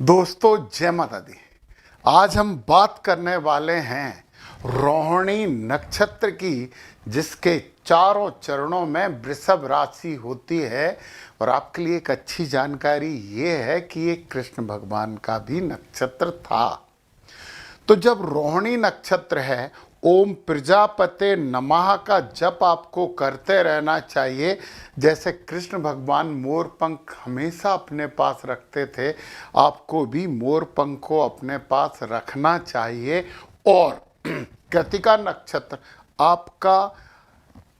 दोस्तों जय माता दी। आज हम बात करने वाले हैं रोहिणी नक्षत्र की, जिसके चारों चरणों में वृषभ राशि होती है। और आपके लिए एक अच्छी जानकारी ये है कि ये कृष्ण भगवान का भी नक्षत्र था। तो जब रोहिणी नक्षत्र है, ओम प्रजापते नमः का जप आपको करते रहना चाहिए। जैसे कृष्ण भगवान मोर पंख हमेशा अपने पास रखते थे, आपको भी मोर पंख को अपने पास रखना चाहिए। और कृतिका नक्षत्र आपका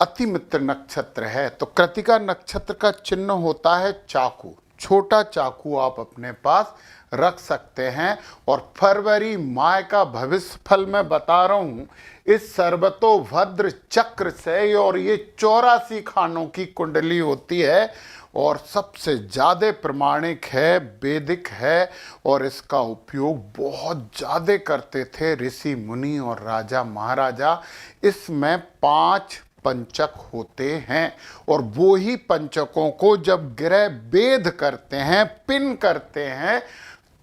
अति मित्र नक्षत्र है, तो कृतिका नक्षत्र का चिन्ह होता है चाकू। छोटा चाकू आप अपने पास रख सकते हैं। और फरवरी माह का भविष्य फल मैं बता रहा हूं इस सर्वतोभद्र चक्र से। और ये 84 खानों की कुंडली होती है और सबसे ज़्यादा प्रमाणिक है, वैदिक है। और इसका उपयोग बहुत ज़्यादा करते थे ऋषि मुनि और राजा महाराजा। इसमें 5 पंचक होते हैं और वो ही पंचकों को जब ग्रह वेद करते हैं, पिन करते हैं,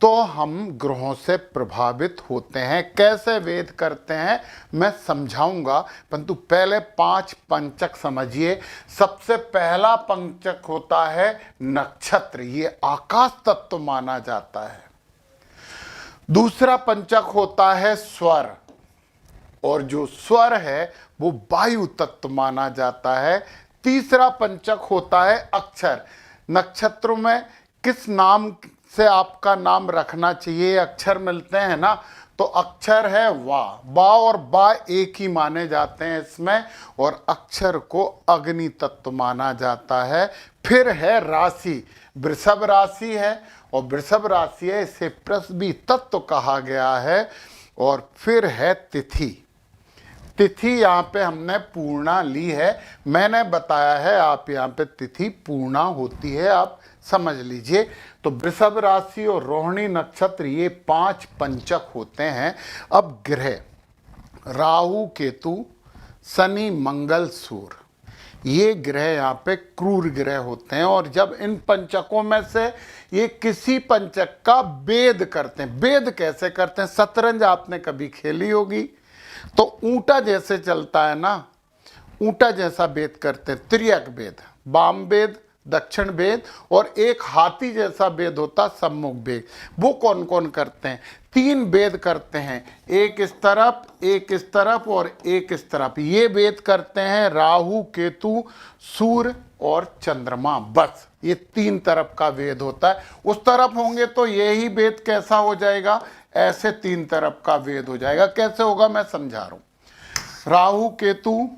तो हम ग्रहों से प्रभावित होते हैं। कैसे वेद करते हैं मैं समझाऊंगा, परंतु पहले 5 पंचक समझिए। सबसे पहला पंचक होता है नक्षत्र, ये आकाश तत्व माना जाता है। दूसरा पंचक होता है स्वर, और जो स्वर है वो वायु तत्व माना जाता है। तीसरा पंचक होता है अक्षर। नक्षत्रों में किस नाम से आपका नाम रखना चाहिए, अक्षर मिलते हैं ना, तो अक्षर है वा और बा एक ही माने जाते हैं इसमें। और अक्षर को अग्नि तत्व माना जाता है। फिर है राशि, वृषभ राशि है और वृषभ राशि है, इसे पृथ्वी तत्व कहा गया है। और फिर है तिथि। तिथि यहाँ पे हमने पूर्णा ली है, मैंने बताया है, आप यहाँ पे तिथि पूर्णा होती है, आप समझ लीजिए। तो वृषभ राशि और रोहिणी नक्षत्र ये 5 पंचक होते हैं। अब ग्रह राहु केतु शनि मंगल सूर्य, ये ग्रह यहाँ पे क्रूर ग्रह होते हैं। और जब इन पंचकों में से ये किसी पंचक का भेद करते हैं, भेद कैसे करते हैं, शतरंज आपने कभी खेली होगी, तो ऊंटा जैसे चलता है ना, ऊंटा जैसा भेद करते हैं, त्रियक भेद, वाम भेद, दक्षिण भेद, और एक हाथी जैसा भेद होता सम्मुख भेद। वो कौन कौन करते हैं? 3 भेद करते हैं, एक इस तरफ, एक इस तरफ और एक इस तरफ। ये भेद करते हैं राहु केतु सूर्य और चंद्रमा। बस ये 3 तरफ का भेद होता है। उस तरफ होंगे तो यही भेद कैसा हो जाएगा, ऐसे 3 तरफ का भेद हो जाएगा। कैसे होगा मैं समझा रहा हूं। राहु केतु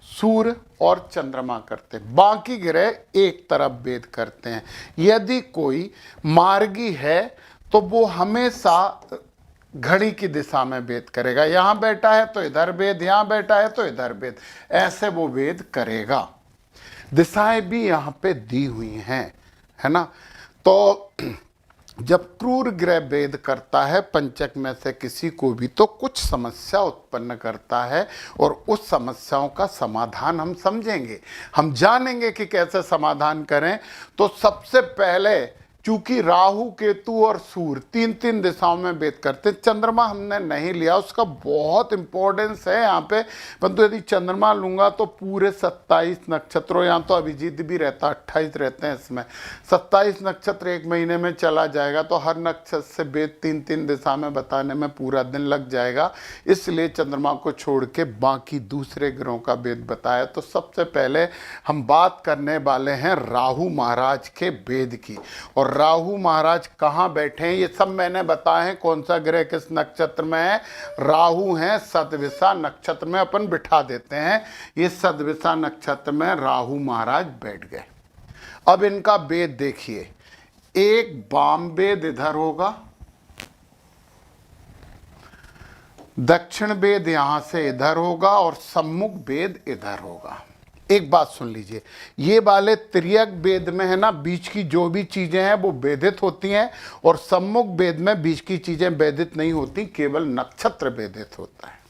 सूर्य और चंद्रमा करते हैं, बाकी ग्रह एक तरफ भेद करते हैं। यदि कोई मार्गी है तो वो हमेशा घड़ी की दिशा में भेद करेगा। यहां बैठा है तो इधर भेद, यहां बैठा है तो इधर भेद, ऐसे वो भेद करेगा। दिशाएं भी यहां पे दी हुई हैं, है ना। तो जब क्रूर ग्रह भेद करता है पंचक में से किसी को भी, तो कुछ समस्या उत्पन्न करता है। और उस समस्याओं का समाधान हम समझेंगे, हम जानेंगे कि कैसे समाधान करें। तो सबसे पहले, चूंकि राहु केतु और सूर्य 3-3 दिशाओं में भेद करते हैं, चंद्रमा हमने नहीं लिया, उसका बहुत इंपॉर्टेंस है यहाँ पे। परंतु यदि चंद्रमा लूंगा तो पूरे 27 नक्षत्रों, यहाँ तो अभिजीत भी रहता, 28 रहते हैं इसमें, 27 नक्षत्र एक महीने में चला जाएगा। तो हर नक्षत्र से भेद 3-3 दिशा में बताने में पूरा दिन लग जाएगा। इसलिए चंद्रमा को छोड़ के बाकी दूसरे ग्रहों का भेद बताया। तो सबसे पहले हम बात करने वाले हैं राहु महाराज के भेद की। और राहु महाराज कहाँ बैठे हैं ये सब मैंने बताए हैं। कौन सा ग्रह किस नक्षत्र में है, राहु हैं सतविषा नक्षत्र में, अपन बिठा देते हैं। ये सतविषा नक्षत्र में राहु महाराज बैठ गए। अब इनका भेद देखिए, एक वाम भेद इधर होगा, दक्षिण भेद यहां से इधर होगा और सम्मुख भेद इधर होगा। एक बात सुन लीजिए, ये वाले त्रियक भेद में है ना, बीच की जो भी चीजें हैं वो भेदित होती हैं। और सम्मुख भेद में बीच की चीजें भेदित नहीं होती, केवल नक्षत्र भेदित होता है।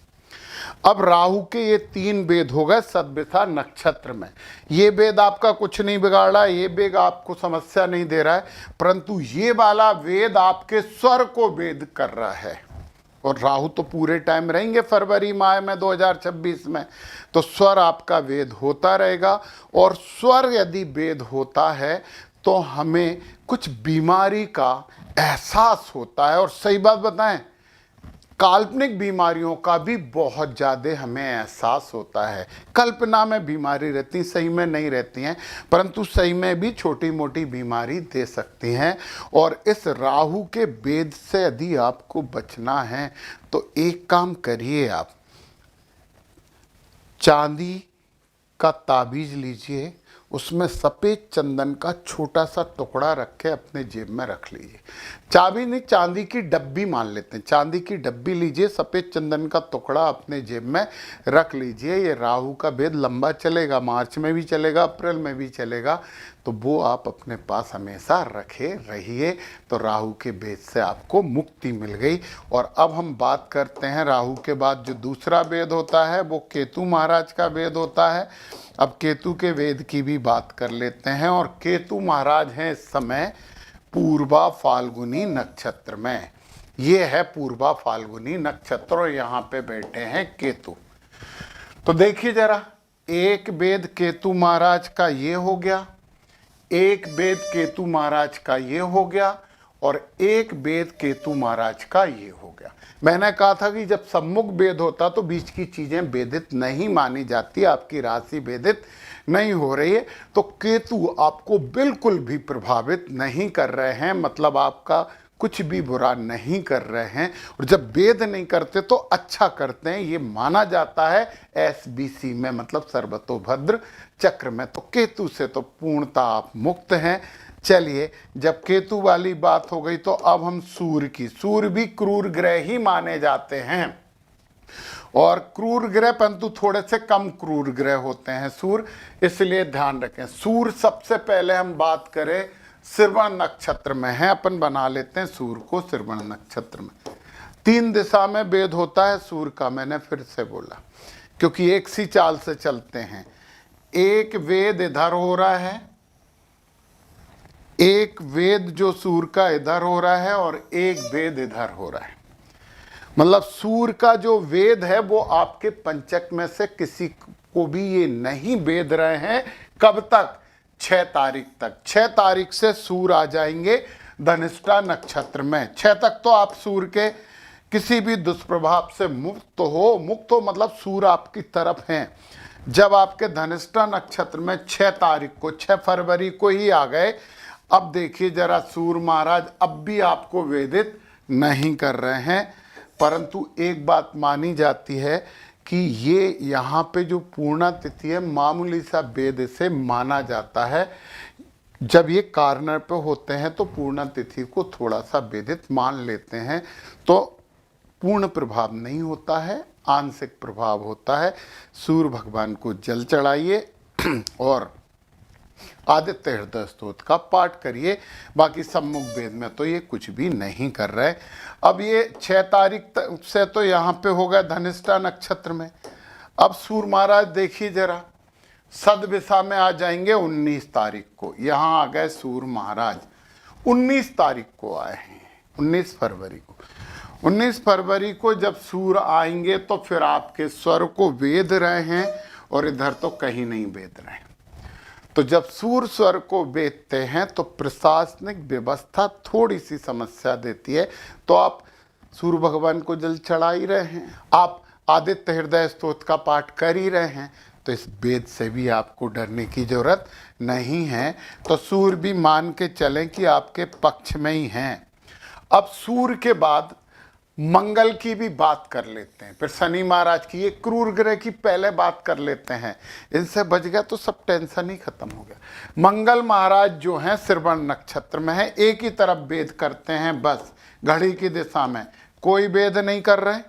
अब राहु के ये 3 वेद हो गए सदभिषा नक्षत्र में। ये वेद आपका कुछ नहीं बिगाड़ रहा है, ये वेद आपको समस्या नहीं दे रहा है, परंतु ये वाला वेद आपके स्वर को वेद कर रहा है। और राहु तो पूरे टाइम रहेंगे फरवरी माह में 2026 में, तो स्वर आपका वेद होता रहेगा। और स्वर यदि वेद होता है तो हमें कुछ बीमारी का एहसास होता है। और सही बात बताएं, काल्पनिक बीमारियों का भी बहुत ज़्यादा हमें एहसास होता है। कल्पना में बीमारी रहती, सही में नहीं रहती हैं, परंतु सही में भी छोटी मोटी बीमारी दे सकती हैं। और इस राहु के भेद से यदि आपको बचना है तो एक काम करिए, आप चांदी का ताबीज लीजिए, उसमें सफ़ेद चंदन का छोटा सा टुकड़ा रख के अपने जेब में रख लीजिए। चाबी नहीं, चांदी की डब्बी मान लेते हैं, चांदी की डब्बी लीजिए, सफ़ेद चंदन का टुकड़ा अपने जेब में रख लीजिए। ये राहु का भेद लंबा चलेगा, मार्च में भी चलेगा, अप्रैल में भी चलेगा, तो वो आप अपने पास हमेशा रखे रहिए। तो राहु के भेद से आपको मुक्ति मिल गई। और अब हम बात करते हैं राहु के बाद जो दूसरा भेद होता है वो केतु महाराज का भेद होता है। अब केतु के वेद की भी बात कर लेते हैं। और केतु महाराज हैं इस समय पूर्वा फाल्गुनी नक्षत्र में। ये है पूर्वा फाल्गुनी नक्षत्र और यहाँ पे बैठे हैं केतु। तो देखिए जरा, एक वेद केतु महाराज का ये हो गया, एक वेद केतु महाराज का ये हो गया, और एक वेद केतु महाराज का ये हो गया। मैंने कहा था कि जब सम्मुख भेद होता तो बीच की चीजें भेदित नहीं मानी जाती, आपकी राशि भेदित नहीं हो रही है। तो केतु आपको बिल्कुल भी प्रभावित नहीं कर रहे हैं, मतलब आपका कुछ भी बुरा नहीं कर रहे हैं। और जब भेद नहीं करते तो अच्छा करते हैं, ये माना जाता है SBC में, मतलब सर्वतोभद्र चक्र में। तो केतु से तो पूर्णतः आप मुक्त हैं। चलिए, जब केतु वाली बात हो गई तो अब हम सूर्य की, सूर्य भी क्रूर ग्रह ही माने जाते हैं, और क्रूर ग्रह परंतु थोड़े से कम क्रूर ग्रह होते हैं सूर्य, इसलिए ध्यान रखें। सूर्य सबसे पहले हम बात करें श्रवण नक्षत्र में है, अपन बना लेते हैं सूर्य को श्रवण नक्षत्र में। 3 दिशा में भेद होता है सूर्य का, मैंने फिर से बोला, क्योंकि एक सी चाल से चलते हैं। एक वेद इधर हो रहा है, एक वेद जो सूर्य का इधर हो रहा है, और एक वेद इधर हो रहा है। मतलब सूर्य का जो वेद है वो आपके पंचक में से किसी को भी ये नहीं वेद रहे हैं। कब तक? 6 तारीख तक। 6 तारीख से सूर्य आ जाएंगे धनिष्ठा नक्षत्र में। 6 तक तो आप सूर्य के किसी भी दुष्प्रभाव से मुक्त हो मतलब सूर्य आपकी तरफ हैं। जब आपके धनिष्ठा नक्षत्र में 6 तारीख को, 6 फरवरी को ही आ गए, अब देखिए जरा, सूर्य महाराज अब भी आपको वेदित नहीं कर रहे हैं, परंतु एक बात मानी जाती है कि ये यहाँ पे जो पूर्णा तिथि है मामूली सा भेद से माना जाता है। जब ये कार्नर पे होते हैं तो पूर्णा तिथि को थोड़ा सा भेदित मान लेते हैं, तो पूर्ण प्रभाव नहीं होता है, आंशिक प्रभाव होता है। सूर्य भगवान को जल चढ़ाइए और आदित्य हृदय स्तोत्र का पाठ करिए। बाकी सम्मुख भेद में तो ये कुछ भी नहीं कर रहे। अब ये 6 तारीख से तो यहाँ पे हो गया धनिष्ठा नक्षत्र में। अब सूर्य महाराज देखिए जरा, सदभिषा में आ जाएंगे 19 तारीख को। यहाँ आ गए सूर्य महाराज, 19 तारीख को आए हैं, 19 फरवरी को। 19 फरवरी को जब सूर्य आएंगे तो फिर आपके स्वर को वेद रहे हैं, और इधर तो कहीं नहीं वेद रहे हैं। तो जब सूर्य स्वर को वेदते हैं तो प्रशासनिक व्यवस्था थोड़ी सी समस्या देती है। तो आप सूर्य भगवान को जल चढ़ा ही रहे हैं, आप आदित्य हृदय स्तोत्र का पाठ कर ही रहे हैं, तो इस वेद से भी आपको डरने की जरूरत नहीं है। तो सूर्य भी मान के चलें कि आपके पक्ष में ही हैं। अब सूर्य के बाद मंगल की भी बात कर लेते हैं, फिर शनि महाराज की, ये क्रूर ग्रह की पहले बात कर लेते हैं। इनसे बच गया तो सब टेंशन ही खत्म हो गया। मंगल महाराज जो हैं श्रवण नक्षत्र में है, एक ही तरफ भेद करते हैं, बस घड़ी की दिशा में कोई भेद नहीं कर रहे।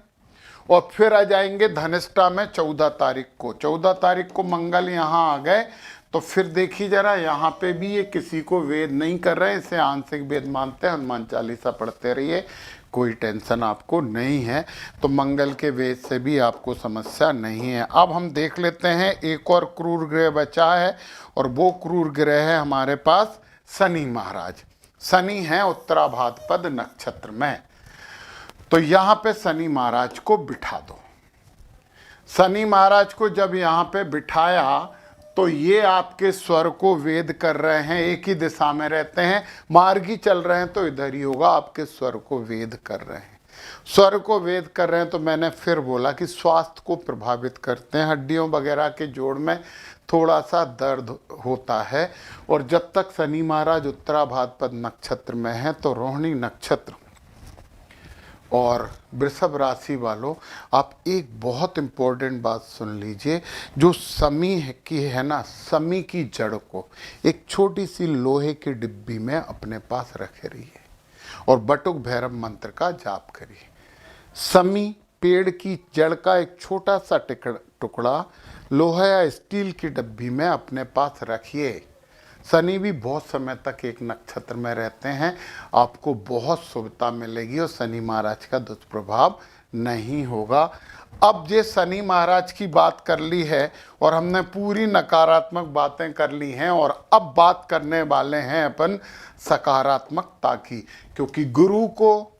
और फिर आ जाएंगे धनिष्ठा में 14 तारीख को। 14 तारीख को मंगल यहाँ आ गए तो फिर देखिए जरा, यहाँ पे भी ये किसी को वेद नहीं कर रहे हैं, इसे आंशिक वेद मानते हैं। हनुमान चालीसा पढ़ते रहिए, कोई टेंशन आपको नहीं है। तो मंगल के वेद से भी आपको समस्या नहीं है। अब हम देख लेते हैं, एक और क्रूर ग्रह बचा है, और वो क्रूर ग्रह है हमारे पास शनि महाराज। शनि है उत्तराभाद्रपद नक्षत्र में। तो यहाँ पे शनि महाराज को बिठा दो। शनि महाराज को जब यहाँ पे बिठाया तो ये आपके स्वर को वेद कर रहे हैं, एक ही दिशा में रहते हैं, मार्गी चल रहे हैं तो इधर ही होगा, आपके स्वर को वेद कर रहे हैं। स्वर को वेद कर रहे हैं तो मैंने फिर बोला कि स्वास्थ्य को प्रभावित करते हैं, हड्डियों वगैरह के जोड़ में थोड़ा सा दर्द होता है। और जब तक शनि महाराज उत्तराभाद्रपद नक्षत्र में है तो रोहिणी नक्षत्र और वृषभ राशि वालों, आप एक बहुत इंपॉर्टेंट बात सुन लीजिए। जो समी की है ना, समी की जड़ को एक छोटी सी लोहे की डिब्बी में अपने पास रखे रहिए और बटुक भैरव मंत्र का जाप करिए। समी पेड़ की जड़ का एक छोटा सा टुकड़ा लोहा या स्टील की डिब्बी में अपने पास रखिए। शनि भी बहुत समय तक एक नक्षत्र में रहते हैं, आपको बहुत शुभता मिलेगी और शनि महाराज का दुष्प्रभाव नहीं होगा। अब ये शनि महाराज की बात कर ली है और हमने पूरी नकारात्मक बातें कर ली हैं, और अब बात करने वाले हैं अपन सकारात्मकता की। क्योंकि गुरु को,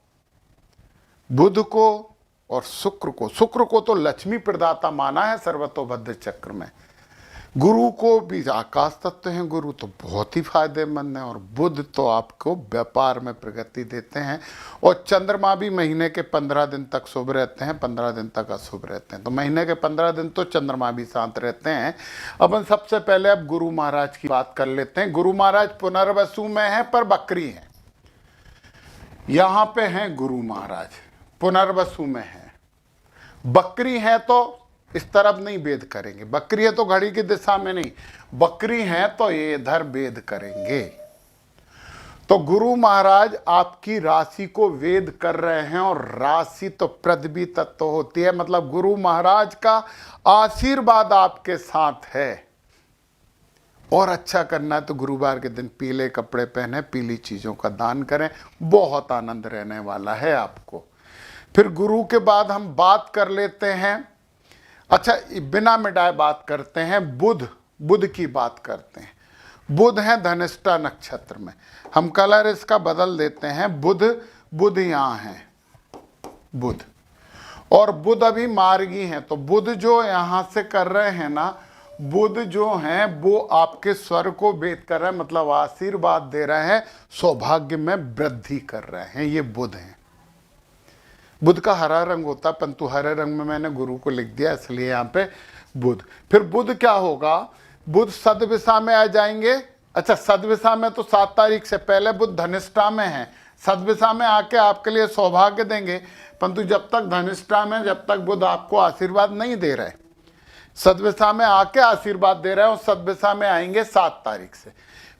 बुध को और शुक्र को तो लक्ष्मी प्रदाता माना है सर्वतोभद्र चक्र में। गुरु को भी आकाश तत्व हैं, गुरु तो बहुत ही फायदेमंद है। और बुध तो आपको व्यापार में प्रगति देते हैं। और चंद्रमा भी महीने के 15 दिन तक शुभ रहते हैं, 15 दिन तक अशुभ रहते हैं। तो महीने के 15 दिन तो चंद्रमा भी शांत रहते हैं। अपन सबसे पहले अब गुरु महाराज की बात कर लेते हैं। गुरु महाराज पुनर्वसु में है पर बकरी है। यहाँ पे हैं गुरु महाराज, पुनर्वसु में है, बकरी है तो इस तरफ नहीं वेद करेंगे। बकरी है तो घड़ी की दिशा में नहीं, बकरी है तो ये इधर वेद करेंगे। तो गुरु महाराज आपकी राशि को वेद कर रहे हैं, और राशि तो पृथ्वी तत्व होती है, मतलब गुरु महाराज का आशीर्वाद आपके साथ है। और अच्छा करना है तो गुरुवार के दिन पीले कपड़े पहने, पीली चीजों का दान करें, बहुत आनंद रहने वाला है आपको। फिर गुरु के बाद हम बात कर लेते हैं, अच्छा बिना मिटाए बात करते हैं, बुध की बात करते हैं। बुध है धनिष्ठा नक्षत्र में। हम कलर इसका बदल देते हैं, बुध यहाँ है, बुध, और बुध अभी मार्गी हैं। तो बुध जो यहाँ से कर रहे हैं ना, बुध जो हैं वो आपके स्वर को वेद कर रहे हैं, मतलब आशीर्वाद दे रहे हैं, सौभाग्य में वृद्धि कर रहे हैं, ये बुध हैं। बुध का हरा रंग होता, परंतु हरे रंग में मैंने गुरु को लिख दिया, इसलिए यहाँ पे बुध। फिर बुध क्या होगा, बुध सदविषा में आ जाएंगे। अच्छा, सदविषा में तो 7 तारीख से पहले बुध धनिष्ठा में है, सदविषा में आके आपके लिए सौभाग्य देंगे। परंतु जब तक धनिष्ठा में, जब तक बुध आपको आशीर्वाद नहीं दे रहे, सदविषा में आके आशीर्वाद दे रहे हैं, और सदविषा में आएंगे 7 तारीख से।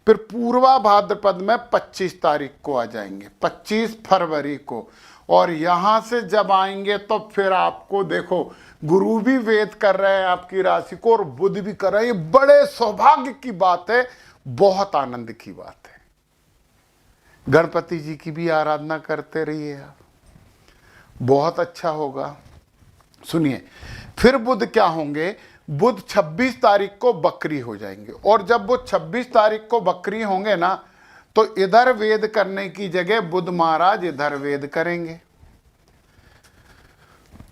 फिर पूर्वा भाद्रपद में 25 तारीख को आ जाएंगे, 25 फरवरी को। और यहां से जब आएंगे तो फिर आपको देखो, गुरु भी वेद कर रहे हैं आपकी राशि को, और बुध भी कर रहे हैं। ये बड़े सौभाग्य की बात है, बहुत आनंद की बात है। गणपति जी की भी आराधना करते रहिए आप, बहुत अच्छा होगा। सुनिए, फिर बुध क्या होंगे, बुध 26 तारीख को बकरी हो जाएंगे। और जब वो 26 तारीख को बकरी होंगे ना, तो इधर वेद करने की जगह बुध महाराज इधर वेद करेंगे।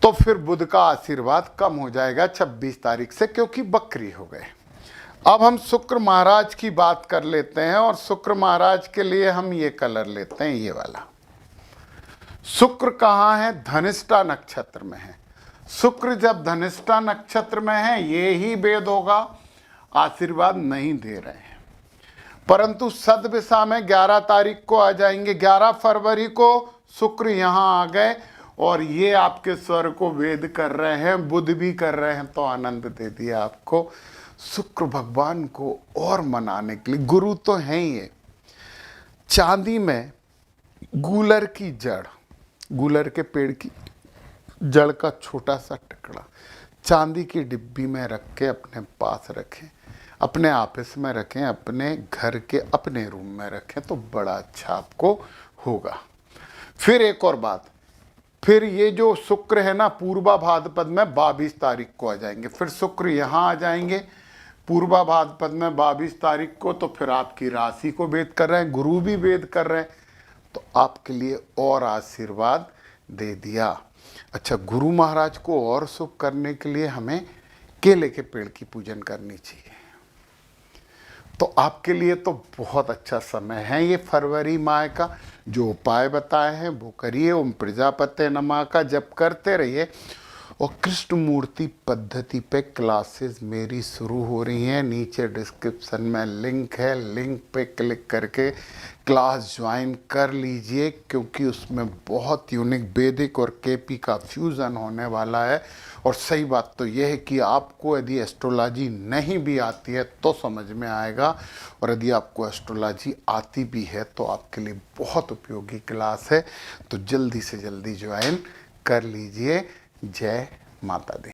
तो फिर बुध का आशीर्वाद कम हो जाएगा 26 तारीख से, क्योंकि बकरी हो गए। अब हम शुक्र महाराज की बात कर लेते हैं, और शुक्र महाराज के लिए हम ये कलर लेते हैं, ये वाला। शुक्र कहाँ है, धनिष्ठा नक्षत्र में है। शुक्र जब धनिष्ठा नक्षत्र में है, ये ही वेद होगा, आशीर्वाद नहीं दे रहे हैं। परंतु सदविषा में 11 तारीख को आ जाएंगे, 11 फरवरी को शुक्र यहाँ आ गए, और ये आपके स्वर को वेद कर रहे हैं, बुध भी कर रहे हैं, तो आनंद दे दिया आपको। शुक्र भगवान को और मनाने के लिए, गुरु तो हैं ही है। चांदी में गूलर की जड़, गूलर के पेड़ की जड़ का छोटा सा टुकड़ा चांदी की डिब्बी में रख के अपने पास रखें। अपने ऑफिस में रखें, अपने घर के अपने रूम में रखें, तो बड़ा अच्छा आपको होगा। फिर एक और बात, फिर ये जो शुक्र है ना, पूर्वा भाद्रपद में 22 तारीख को आ जाएंगे। फिर शुक्र यहाँ आ जाएंगे पूर्वा भाद्रपद में 22 तारीख को, तो फिर आपकी राशि को भेद कर रहे हैं, गुरु भी भेद कर रहे हैं, तो आपके लिए और आशीर्वाद दे दिया। अच्छा, गुरु महाराज को और शुभ करने के लिए हमें केले के पेड़ की पूजन करनी चाहिए। तो आपके लिए तो बहुत अच्छा समय है ये फरवरी माह का। जो उपाय बताए हैं वो करिए, ओम प्रजापते नमः का जप करते रहिए। और कृष्ण मूर्ति पद्धति पे क्लासेस मेरी शुरू हो रही हैं, नीचे डिस्क्रिप्शन में लिंक है, लिंक पे क्लिक करके क्लास ज्वाइन कर लीजिए, क्योंकि उसमें बहुत यूनिक वैदिक और केपी का फ्यूज़न होने वाला है। और सही बात तो यह है कि आपको यदि एस्ट्रोलॉजी नहीं भी आती है तो समझ में आएगा, और यदि आपको एस्ट्रोलॉजी आती भी है तो आपके लिए बहुत उपयोगी क्लास है। तो जल्दी से जल्दी ज्वाइन कर लीजिए। जय माता दी।